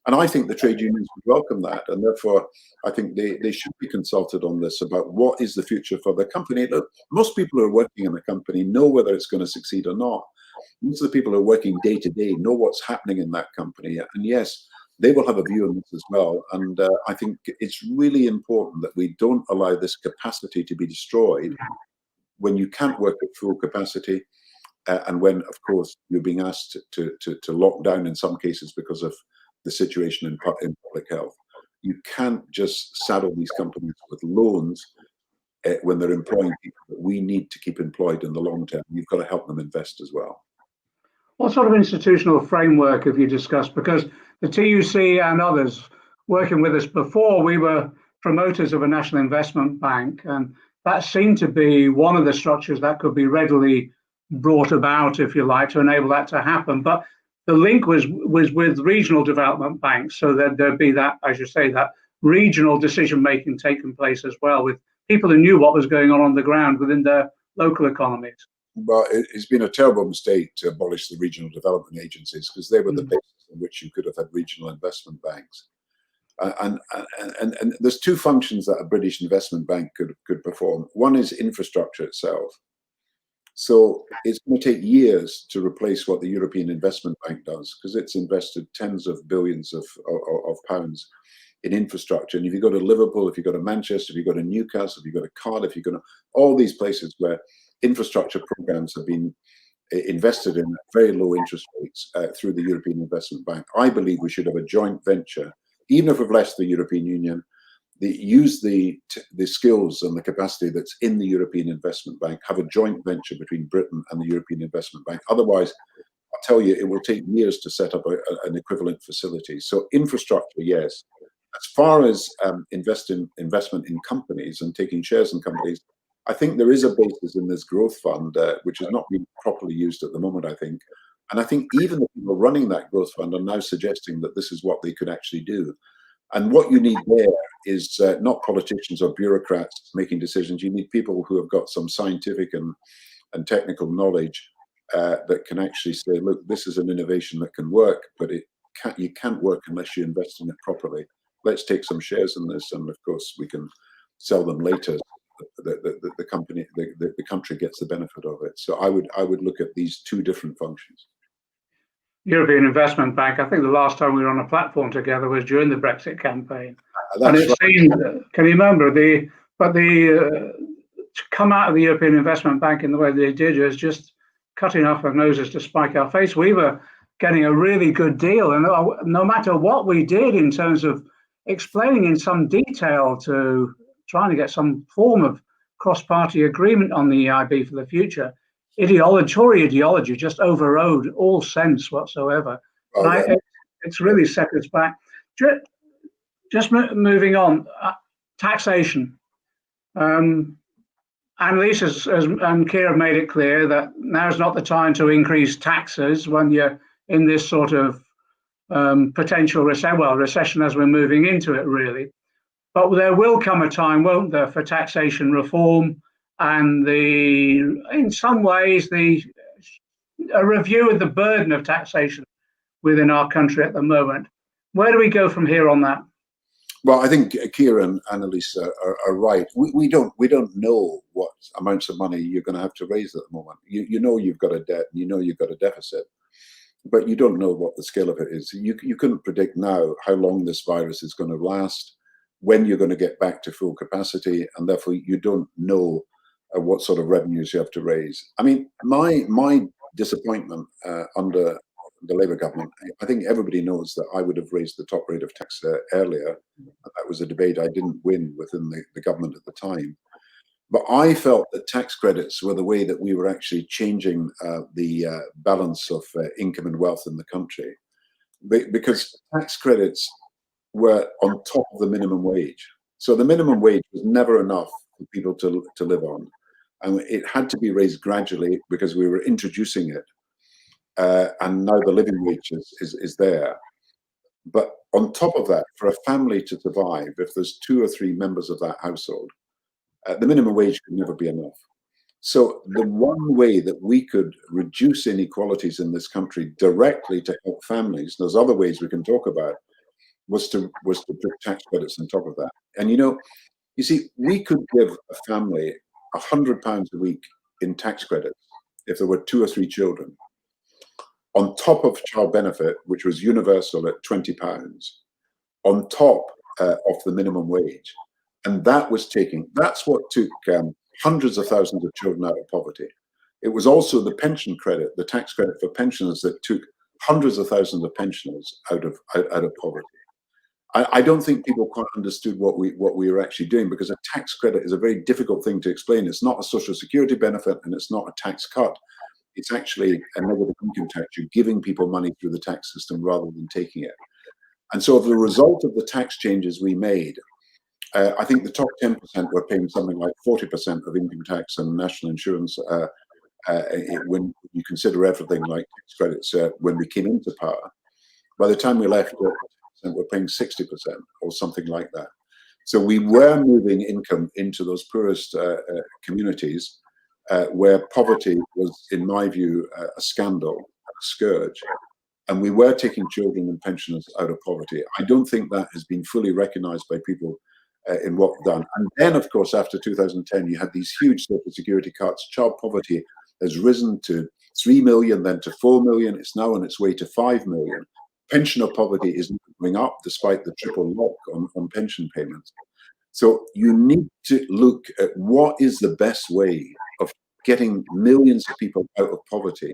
And I think the trade unions would welcome that. And therefore, I think they should be consulted on this about what is the future for the company. Look, most people who are working in the company know whether it's going to succeed or not. Most of the people who are working day to day know what's happening in that company. And yes, they will have a view on this as well. And I think it's really important that we don't allow this capacity to be destroyed when you can't work at full capacity, and when, of course, you're being asked to lock down in some cases because of the situation in public health. You can't just saddle these companies with loans when they're employing people that we need to keep employed in the long term. You've got to help them invest as well. What sort of institutional framework have you discussed? Because the TUC and others working with us before, we were promoters of a national investment bank, and that seemed to be one of the structures that could be readily brought about, if you like, to enable that to happen. But the link was with regional development banks, so that there'd be that, as you say, that regional decision making taking place as well, with people who knew what was going on the ground within their local economies. Well, it's been a terrible mistake to abolish the regional development agencies because they were the basis on which you could have had regional investment banks. And there's two functions that a British investment bank could perform. One is infrastructure itself. So it's going to take years to replace what the European Investment Bank does because it's invested tens of billions of pounds in infrastructure. And if you go to Liverpool, if you go to Manchester, if you go to Newcastle, if you go to Cardiff, if you go to all these places where infrastructure programs have been invested in very low interest rates through the European Investment Bank. I believe we should have a joint venture, even if we've left the European Union, use the skills and the capacity that's in the European Investment Bank, have a joint venture between Britain and the European Investment Bank. Otherwise, I'll tell you, it will take years to set up an equivalent facility. So infrastructure, yes. As far as investment in companies and taking shares in companies, I think there is a basis in this growth fund, which is not being properly used at the moment, I think. And I think even the people running that growth fund are now suggesting that this is what they could actually do. And what you need there is not politicians or bureaucrats making decisions. You need people who have got some scientific and technical knowledge that can actually say, look, this is an innovation that can work, but you can't work unless you invest in it properly. Let's take some shares in this, and of course we can sell them later. The country gets the benefit of it. So I would look at these two different functions. European Investment Bank, I think the last time we were on a platform together was during the Brexit campaign. And it seemed, can you remember, to come out of the European Investment Bank in the way they did is just cutting off our noses to spike our face. We were getting a really good deal, and no matter what we did in terms of explaining in some detail to trying to get some form of cross-party agreement on the EIB for the future, Tory ideology just overrode all sense whatsoever. It's really set us back. Just moving on, taxation. Annelies and Keir have made it clear that now's not the time to increase taxes when you're in this sort of potential recession as we're moving into it, really. But there will come a time, won't there, for taxation reform and in some ways, a review of the burden of taxation within our country at the moment. Where do we go from here on that? Well, I think Keir and Annelies are right. We don't know what amounts of money you're going to have to raise at the moment. You know you've got a debt, and you know you've got a deficit, but you don't know what the scale of it is. You couldn't predict now how long this virus is going to last, when you're going to get back to full capacity, and therefore you don't know what sort of revenues you have to raise. I mean, my disappointment under the Labour government, I think everybody knows that I would have raised the top rate of tax earlier. That was a debate I didn't win within the government at the time. But I felt that tax credits were the way that we were actually changing the balance of income and wealth in the country. Because tax credits were on top of the minimum wage. So the minimum wage was never enough for people to live on. And it had to be raised gradually because we were introducing it. And now the living wage is there. But on top of that, for a family to survive, if there's 2 or 3 members of that household, the minimum wage could never be enough. So the one way that we could reduce inequalities in this country directly to help families, there's other ways we can talk about, was to put tax credits on top of that. And you see, we could give a family £100 a week in tax credits if there were 2 or 3 children, on top of child benefit, which was universal at £20, on top of the minimum wage. And that's what took hundreds of thousands of children out of poverty. It was also the pension credit, the tax credit for pensioners, that took hundreds of thousands of pensioners out of poverty. I don't think people quite understood what we were actually doing, because a tax credit is a very difficult thing to explain. It's not a social security benefit, and it's not a tax cut. It's actually a negative income tax. You're giving people money through the tax system rather than taking it. And so, as a result of the tax changes we made, I think the top 10% were paying something like 40% of income tax and national insurance when you consider everything like tax credits when we came into power. By the time we left, we're paying 60% or something like that. So we were moving income into those poorest communities where poverty was, in my view, a scandal, a scourge. And we were taking children and pensioners out of poverty. I don't think that has been fully recognized by people in what we've done. And then, of course, after 2010, you had these huge social security cuts. Child poverty has risen to 3 million, then to 4 million. It's now on its way to 5 million. Pensioner poverty is going up despite the triple lock on pension payments. So you need to look at what is the best way of getting millions of people out of poverty.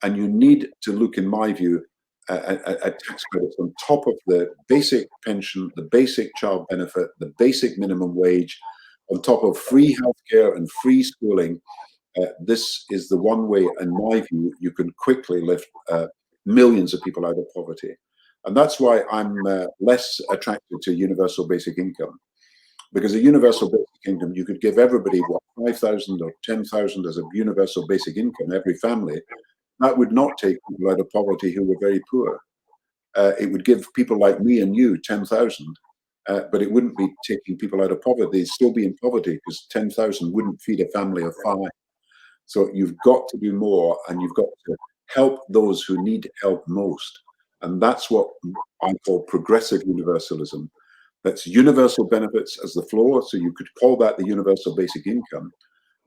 And you need to look, in my view, at tax credits on top of the basic pension, the basic child benefit, the basic minimum wage, on top of free healthcare and free schooling. This is the one way, in my view, you can quickly lift millions of people out of poverty. And that's why I'm less attracted to universal basic income. Because a universal basic income, you could give everybody, what, 5,000 or 10,000 as a universal basic income, every family. That would not take people out of poverty who were very poor. It would give people like me and you 10,000, but it wouldn't be taking people out of poverty. They'd still be in poverty because 10,000 wouldn't feed a family of 5. So you've got to do more, and you've got to help those who need help most. And that's what I call progressive universalism. That's universal benefits as the floor. So you could call that the universal basic income.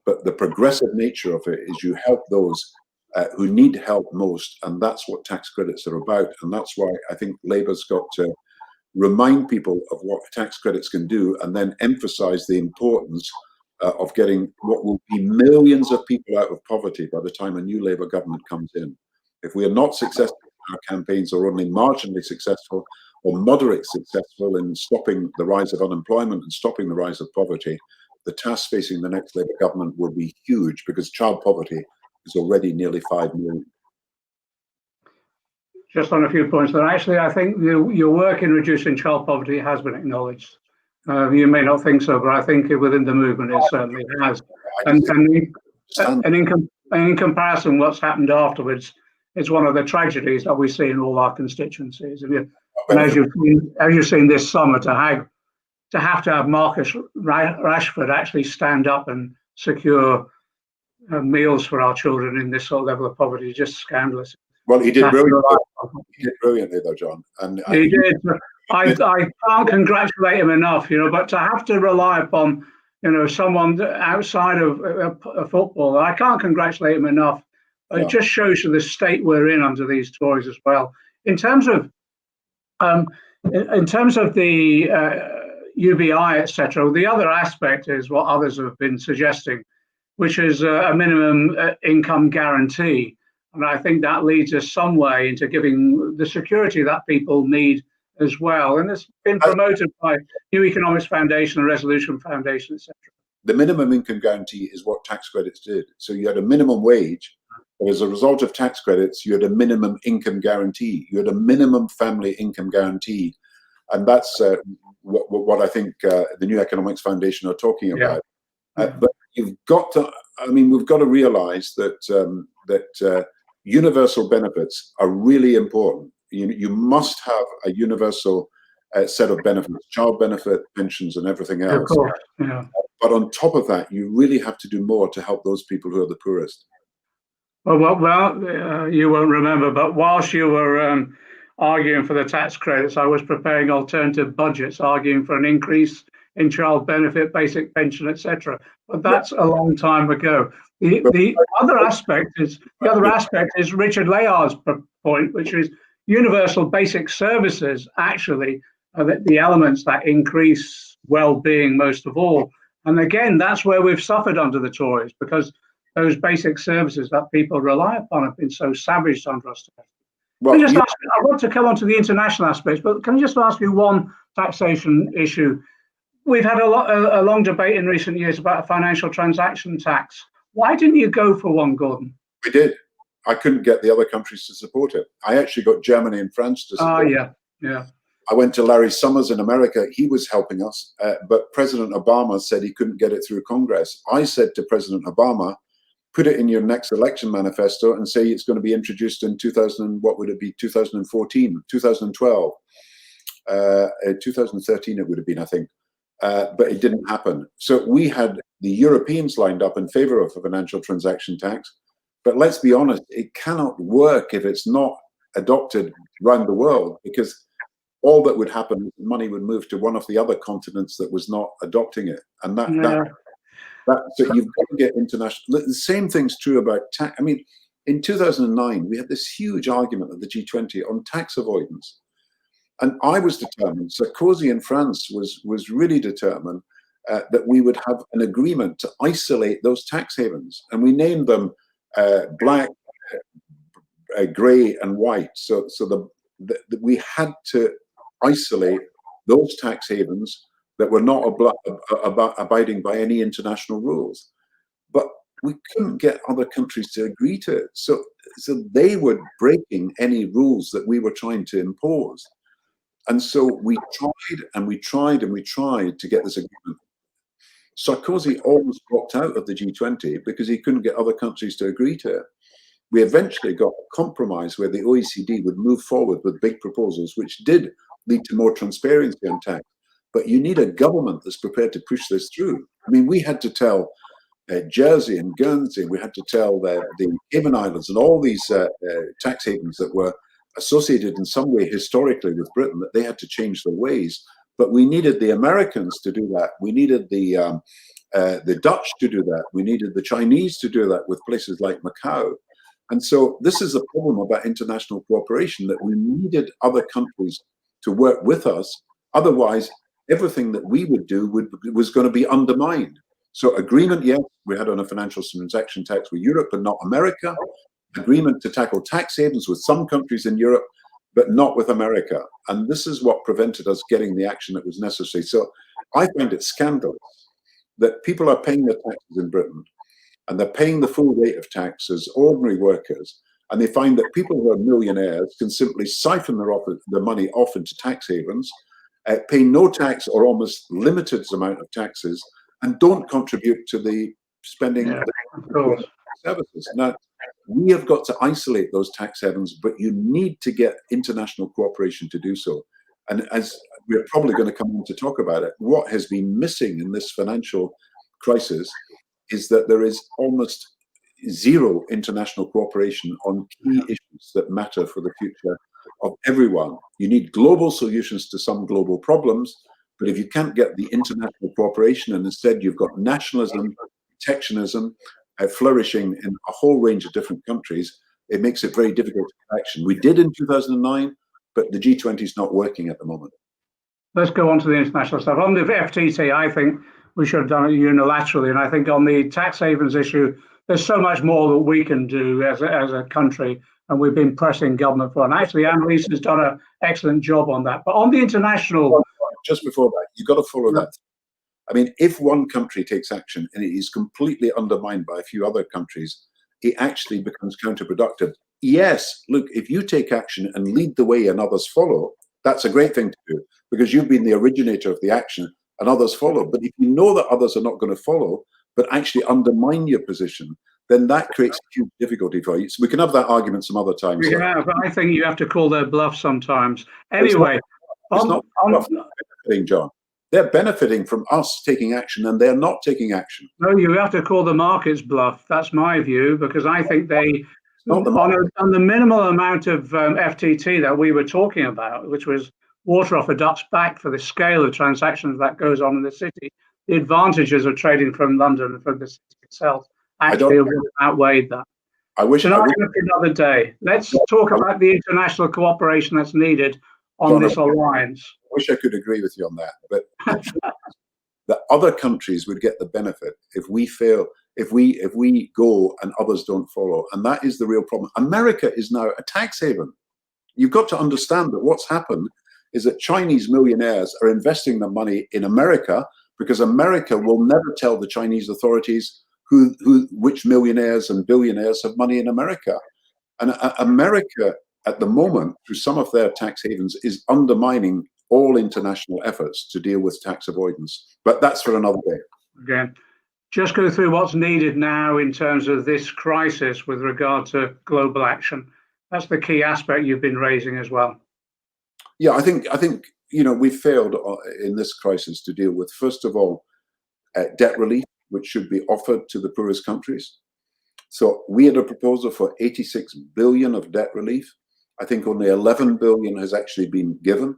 But the progressive nature of it is you help those who need help most. And that's what tax credits are about. And that's why I think Labour's got to remind people of what tax credits can do, and then emphasize the importance of getting what will be millions of people out of poverty by the time a new Labour government comes in. If we are not successful in our campaigns, or only marginally successful or moderate successful in stopping the rise of unemployment and stopping the rise of poverty, the task facing the next Labour government will be huge, because child poverty is already nearly 5 million. Just on a few points there. Actually, I think your work in reducing child poverty has been acknowledged. You may not think so, but I think within the movement it certainly has. And in comparison, what's happened afterwards is one of the tragedies that we see in all our constituencies. And as you've seen this summer, to have to have Marcus Rashford actually stand up and secure meals for our children in this sort of level of poverty is just scandalous. Well, he did brilliantly. He did brilliantly, though, John. And he did. I can't congratulate him enough, but to have to rely upon, someone outside of football, I can't congratulate him enough. Yeah. It just shows you the state we're in under these Tories as well. In terms of the UBI, etc., the other aspect is what others have been suggesting, which is a minimum income guarantee. And I think that leads us some way into giving the security that people need as well. And it's been promoted by New Economics Foundation and Resolution Foundation, etc. The minimum income guarantee is what tax credits did. So you had a minimum wage, but as a result of tax credits, you had a minimum income guarantee. You had a minimum family income guarantee. And that's what I think the New Economics Foundation are talking about. Yeah. But you've got to, we've got to realize that universal benefits are really important. You must have a universal set of benefits, child benefit, pensions, and everything else. Of course. Yeah. But on top of that, you really have to do more to help those people who are the poorest. Well, you won't remember, but whilst you were arguing for the tax credits, I was preparing alternative budgets, arguing for an increase in child benefit, basic pension, etc. But that's a long time ago. The other aspect is Richard Layard's point, which is universal basic services actually are the elements that increase well-being most of all. And again, that's where we've suffered under the Tories, because those basic services that people rely upon have been so savaged under us. Well, I want to come on to the international aspects, but can I just ask you one taxation issue? We've had a long debate in recent years about a financial transaction tax. Why didn't you go for one, Gordon? We did. I couldn't get the other countries to support it. I actually got Germany and France to support it. Yeah. I went to Larry Summers in America. He was helping us, but President Obama said he couldn't get it through Congress. I said to President Obama, put it in your next election manifesto and say it's going to be introduced in 2014, 2012, 2013 it would have been, I think. But it didn't happen. So we had the Europeans lined up in favor of a financial transaction tax. But let's be honest, it cannot work if it's not adopted around the world, because all that would happen, money would move to one of the other continents that was not adopting it. And so you've got to get international. The same thing's true about tax. In 2009, we had this huge argument at the G20 on tax avoidance. And I was determined, Sarkozy in France was really determined, that we would have an agreement to isolate those tax havens. And we named them black, grey and white. So we had to isolate those tax havens that were not abiding by any international rules. But we couldn't get other countries to agree to it. So they were breaking any rules that we were trying to impose. And so we tried and we tried and we tried to get this agreement. Sarkozy almost dropped out of the G20 because he couldn't get other countries to agree to it. We eventually got a compromise where the OECD would move forward with big proposals, which did lead to more transparency on tax. But you need a government that's prepared to push this through. I mean, we had to tell Jersey and Guernsey, we had to tell the Cayman Islands and all these tax havens that were associated in some way historically with Britain, that they had to change their ways. But we needed the Americans to do that. We needed the Dutch to do that. We needed the Chinese to do that with places like Macau. And so this is the problem about international cooperation, that we needed other countries to work with us. Otherwise, everything that we would do was going to be undermined. So agreement, yes, we had on a financial transaction tax with Europe, but not America. Agreement to tackle tax havens with some countries in Europe, but not with America. And this is what prevented us getting the action that was necessary. So I find it scandalous that people are paying their taxes in Britain, and they're paying the full rate of tax as ordinary workers, and they find that people who are millionaires can simply siphon their money off into tax havens, pay no tax or almost limited amount of taxes, and don't contribute to the spending of services. Now, we have got to isolate those tax havens, but you need to get international cooperation to do so. And as we're probably going to come on to talk about it, what has been missing in this financial crisis is that there is almost zero international cooperation on key issues that matter for the future of everyone. You need global solutions to some global problems, but if you can't get the international cooperation and instead you've got nationalism, protectionism, flourishing in a whole range of different countries, it makes it very difficult to get action. We did in 2009, but the G20 is not working at the moment. Let's go on to the international stuff. On the FTT, I think we should have done it unilaterally. And I think on the tax havens issue, there's so much more that we can do as a country. And we've been pressing government for. And actually, Annalise has done an excellent job on that. But on the international... Just before that, you've got to follow that. I mean, if one country takes action and it is completely undermined by a few other countries, it actually becomes counterproductive. Yes, look, if you take action and lead the way and others follow, that's a great thing to do, because you've been the originator of the action and others follow. But if you know that others are not going to follow, but actually undermine your position, then that creates huge difficulty for you. So we can have that argument some other time. We can have, but I think you have to call their bluff sometimes. Anyway, it's not benefiting, John. They're benefiting from us taking action, and they're not taking action. No, you have to call the markets bluff. That's my view, because I think they, on the minimal amount of FTT that we were talking about, which was water off a duck's back for the scale of transactions that goes on in the city, the advantages of trading from London and from the city itself actually outweighed that. I wish another day. Let's talk about the international cooperation that's needed on this alliance. I wish I could agree with you on that, but the other countries would get the benefit if we fail, if we go and others don't follow, and that is the real problem. America is now a tax haven. You've got to understand that what's happened is that Chinese millionaires are investing their money in America because America will never tell the Chinese authorities which millionaires and billionaires have money in America. And America, at the moment, through some of their tax havens, is undermining all international efforts to deal with tax avoidance. But that's for another day. Again, just go through what's needed now in terms of this crisis with regard to global action. That's the key aspect you've been raising as well. Yeah, I think we've failed in this crisis to deal with, first of all, debt relief, which should be offered to the poorest countries. So we had a proposal for 86 billion of debt relief. I think only 11 billion has actually been given.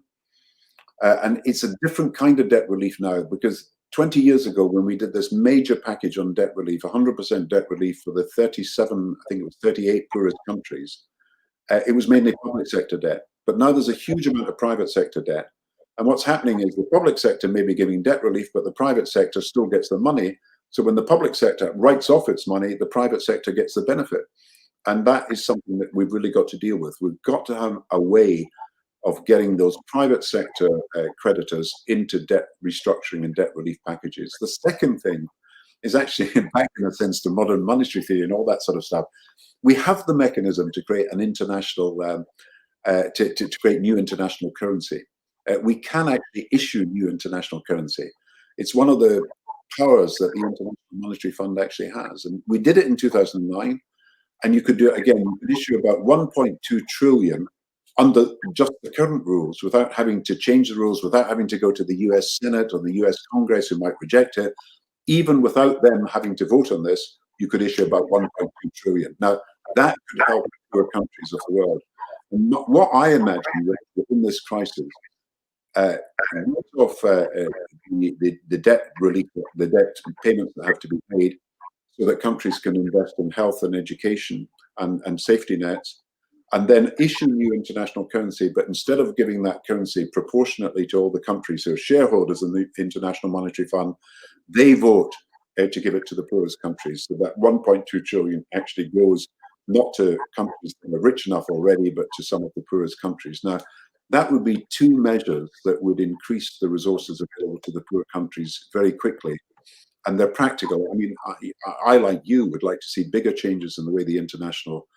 And it's a different kind of debt relief now, because 20 years ago, when we did this major package on debt relief, 100% debt relief for the 37, I think it was 38 poorest countries, it was mainly public sector debt. But now there's a huge amount of private sector debt. And what's happening is the public sector may be giving debt relief, but the private sector still gets the money. So when the public sector writes off its money, the private sector gets the benefit. And that is something that we've really got to deal with. We've got to have a way of getting those private sector creditors into debt restructuring and debt relief packages. The second thing is actually back in a sense to modern monetary theory and all that sort of stuff. We have the mechanism to create an international, to create new international currency. We can actually issue new international currency. It's one of the powers that the International Monetary Fund actually has. And we did it in 2009, and you could do it again. You could issue about 1.2 trillion under just the current rules without having to change the rules, without having to go to the US Senate or the US Congress who might reject it. Even without them having to vote on this, you could issue about 1.2 trillion. Now, that could help poor countries of the world. And what I imagine within this crisis, of the debt relief, the debt payments that have to be made so that countries can invest in health and education and safety nets, and then issue new international currency. But instead of giving that currency proportionately to all the countries who are shareholders in the International Monetary Fund, they vote to give it to the poorest countries. So that 1.2 trillion actually goes not to countries that are rich enough already, but to some of the poorest countries. Now, that would be two measures that would increase the resources available to the poor countries very quickly. And they're practical. I mean, I like you, would like to see bigger changes in the way the international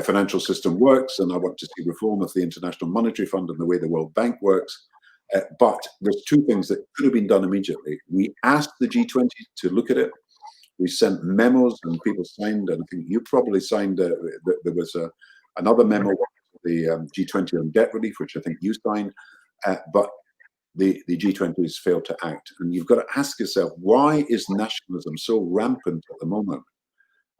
financial system works, and I want to see reform of the International Monetary Fund and the way the World Bank works. But there's two things that could have been done immediately. We asked the G20 to look at it. We sent memos and people signed, and I think you probably signed, there was another memo, the G20 on debt relief, which I think you signed, but the G20 has failed to act. And you've got to ask yourself, why is nationalism so rampant at the moment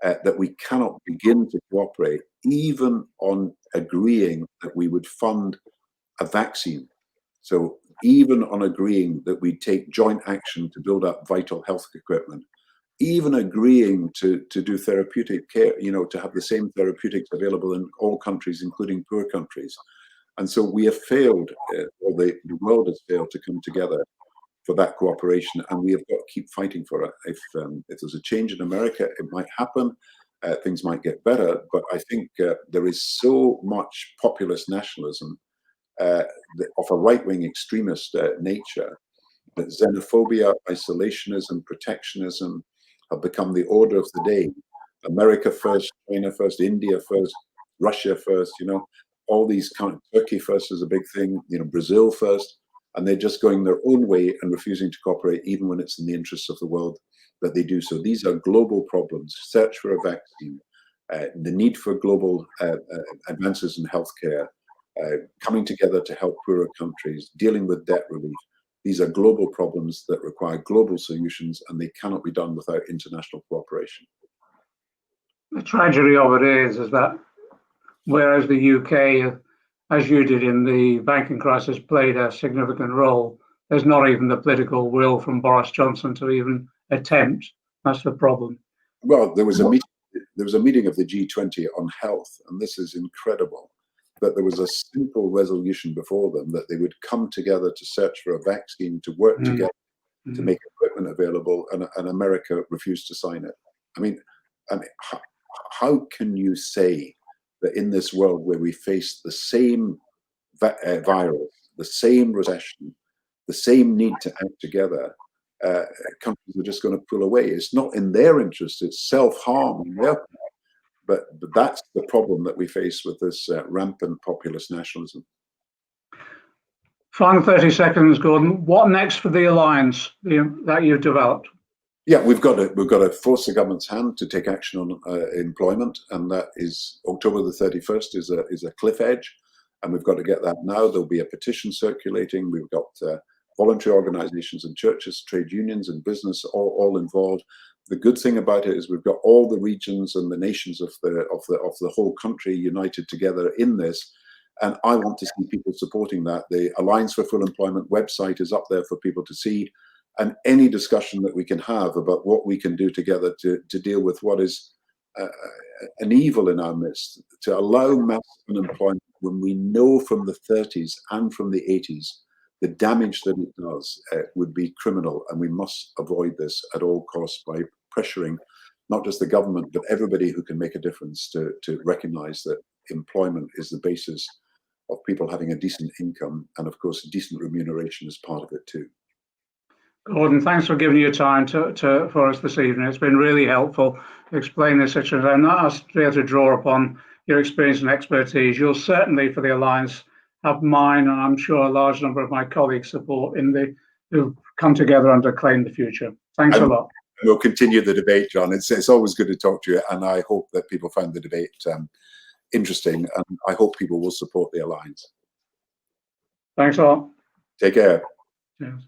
that we cannot begin to cooperate, even on agreeing that we would fund a vaccine? So even on agreeing that we take joint action to build up vital health equipment, even agreeing to do therapeutic care, to have the same therapeutics available in all countries, including poor countries. And so we have failed, or the world has failed to come together for that cooperation, and we have got to keep fighting for it. If there's a change in America, it might happen, things might get better, but I think there is so much populist nationalism of a right-wing extremist nature that xenophobia, isolationism, protectionism have become the order of the day. America first, China first, India first, Russia first, all these Turkey first is a big thing, Brazil first, and they're just going their own way and refusing to cooperate even when it's in the interests of the world that they do so. These are global problems: search for a vaccine, the need for global advances in healthcare, coming together to help poorer countries, dealing with debt relief. These are global problems that require global solutions, and they cannot be done without international cooperation. The tragedy of it is that whereas the UK, as you did in the banking crisis, played a significant role, there's not even the political will from Boris Johnson to even attempt. That's the problem. Well, there was a meeting of the G20 on health, and this is incredible, that there was a simple resolution before them that they would come together to search for a vaccine, to work together to make equipment available, and America refused to sign it. I mean, how can you say that in this world where we face the same virus, the same recession, the same need to act together, countries are just going to pull away? It's not in their interest, it's self-harm on their part. But that's the problem that we face with this rampant populist nationalism. Final 30 seconds, Gordon. What next for the alliance that you've developed? Yeah, we've got to force the government's hand to take action on employment, and that is October the 31st is a cliff edge, and we've got to get that now. There'll be a petition circulating. We've got voluntary organisations and churches, trade unions, and business all involved. The good thing about it is we've got all the regions and the nations of the whole country united together in this, and I want to see people supporting that. The Alliance for Full Employment website is up there for people to see, and any discussion that we can have about what we can do together to deal with what is an evil in our midst, to allow mass unemployment when we know from the 30s and from the 80s the damage that it does would be criminal, and we must avoid this at all costs by pressuring not just the government, but everybody who can make a difference to recognise that employment is the basis of people having a decent income, and of course, decent remuneration is part of it too. Gordon, thanks for giving your time for us this evening. It's been really helpful to explain this situation and us to be able to draw upon your experience and expertise. You'll certainly, for the Alliance, have mine, and I'm sure a large number of my colleagues' support who've come together under Claim the Future. Thanks a lot. We'll continue the debate, John. It's always good to talk to you, and I hope that people found the debate interesting, and I hope people will support the Alliance. Thanks a lot. Take care. Cheers.